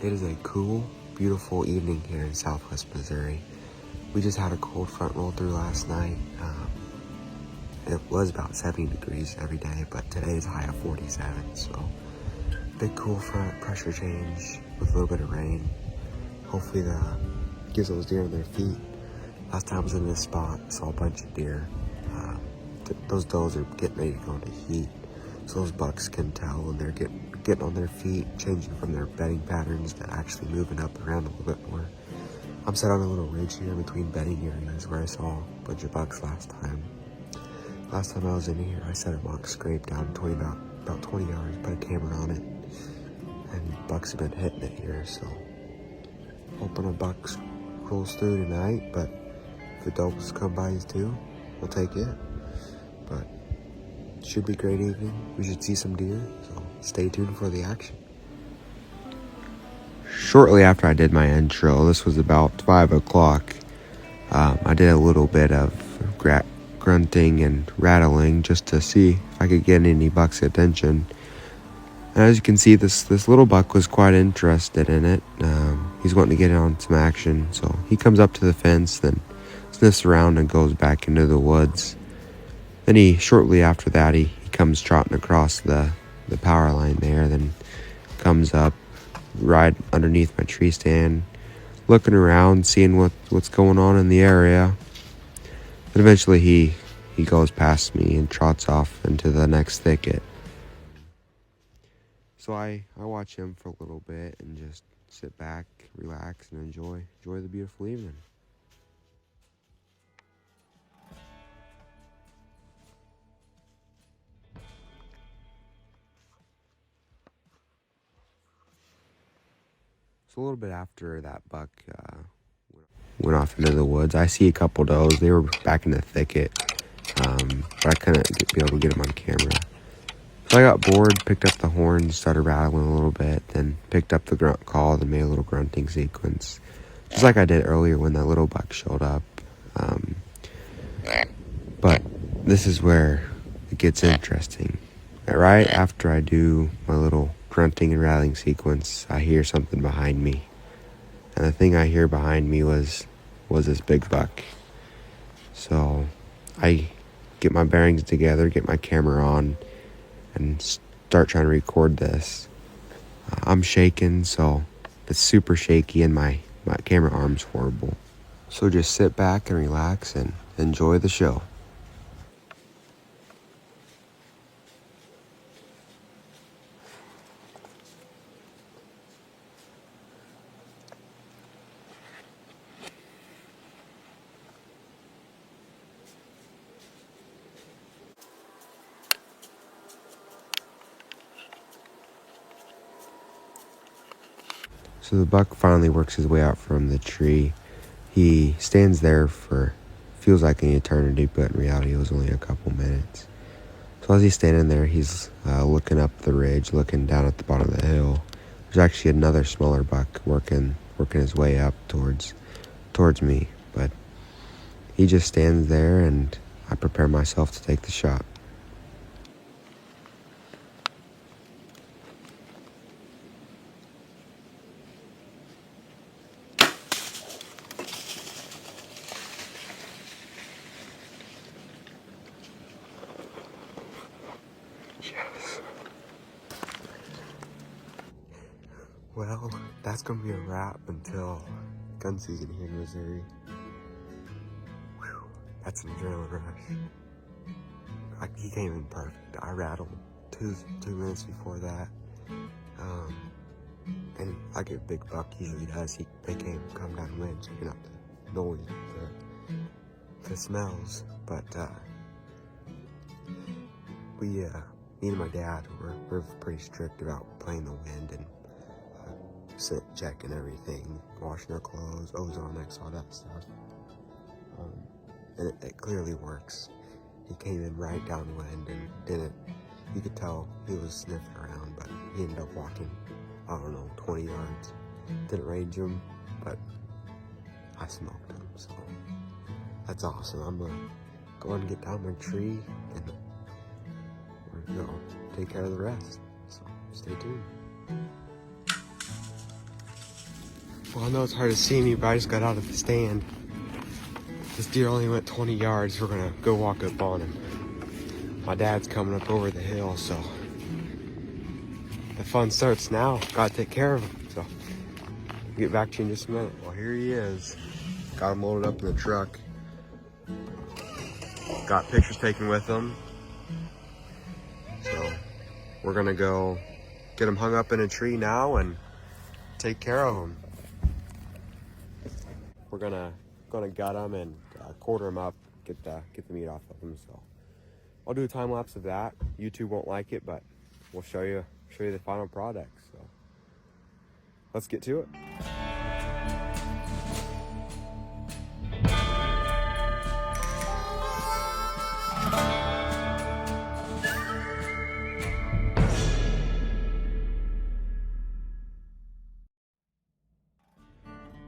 It is a cool, beautiful evening here in Southwest Missouri. We just had a cold front roll through last night. It was about 70 degrees every day, but today is high of 47, so big cool front, pressure change with a little bit of rain. Hopefully that gives those deer on their feet. Last time I was in this spot, I saw a bunch of deer. Those does are getting ready to go into heat, so those bucks can tell when they're getting on their feet, changing from their bedding patterns to actually moving up around a little bit more. I'm set on a little ridge here between bedding areas where I saw a bunch of bucks last time. Last time I was in here, I set a mock scrape down about 20 yards, put a camera on it, and bucks have been hitting it here, so hoping a buck rolls through tonight, but if the does come by too, we'll take it. But should be a great evening. We should see some deer, so stay tuned for the action. Shortly after I did my intro, this was about 5 o'clock, I did a little bit of grunting and rattling just to see if I could get any buck's attention. And as you can see, this little buck was quite interested in it. He's wanting to get on some action, so he comes up to the fence, then sniffs around and goes back into the woods. Then shortly after that, he comes trotting across the power line there, then comes up right underneath my tree stand, looking around, seeing what's going on in the area. Then eventually he goes past me and trots off into the next thicket. So I watch him for a little bit and just sit back, relax, and enjoy the beautiful evening. So a little bit after that buck went off into the woods, I see a couple does. They were back in the thicket, but I couldn't be able to get them on camera. So I got bored, picked up the horn, started rattling a little bit, then picked up the grunt call, then made a little grunting sequence, just like I did earlier when that little buck showed up. But this is where it gets interesting. Right after I do my little grunting and rattling sequence, I hear something behind me. And the thing I hear behind me was this big buck. So I get my bearings together, get my camera on, and start trying to record this. I'm shaking, so it's super shaky, and my camera arm's horrible. So just sit back and relax and enjoy the show. So the buck finally works his way out from the tree. He stands there for, feels like an eternity, but in reality it was only a couple minutes. So as he's standing there, he's looking up the ridge, looking down at the bottom of the hill. There's actually another smaller buck working his way up towards me. But he just stands there, and I prepare myself to take the shot. Yes. Well, that's gonna be a wrap until gun season here in Missouri. Whew, that's an adrenaline rush. He came in perfect. I rattled two minutes before that. And like a big buck usually does, they come downwind, checking out the noise, the smells. But me and my dad, we're pretty strict about playing the wind and checking everything, washing our clothes, Ozonics, all that stuff. And it clearly works. He came in right downwind and you could tell he was sniffing around, but he ended up walking, 20 yards. Didn't range him, but I smoked him, so that's awesome. I'm gonna go ahead and get down my tree and we're gonna take care of the rest. So stay tuned. Well, I know it's hard to see me, but I just got out of the stand. This deer only went 20 yards. We're gonna go walk up on him. My dad's coming up over the hill, so the fun starts now. Gotta take care of him, so I'll get back to you in just a minute. Well, here he is. Got him loaded up in the truck. Got pictures taken with him. So we're gonna go get him hung up in a tree now and take care of him. We're gonna gut him and quarter him up, get the meat off of him. So I'll do a time lapse of that. YouTube won't like it, but we'll show you the final product. So let's get to it.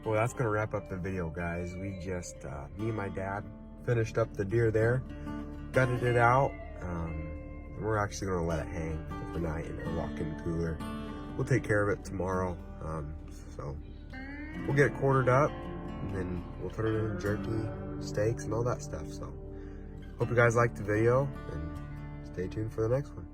Well, that's gonna wrap up the video, guys. We just, me and my dad finished up the deer there, gutted it out. We're actually gonna let it hang overnight in our walk-in cooler. We'll take care of it tomorrow. So we'll get it quartered up and then we'll put it in jerky, steaks, and all that stuff. So hope you guys liked the video and stay tuned for the next one.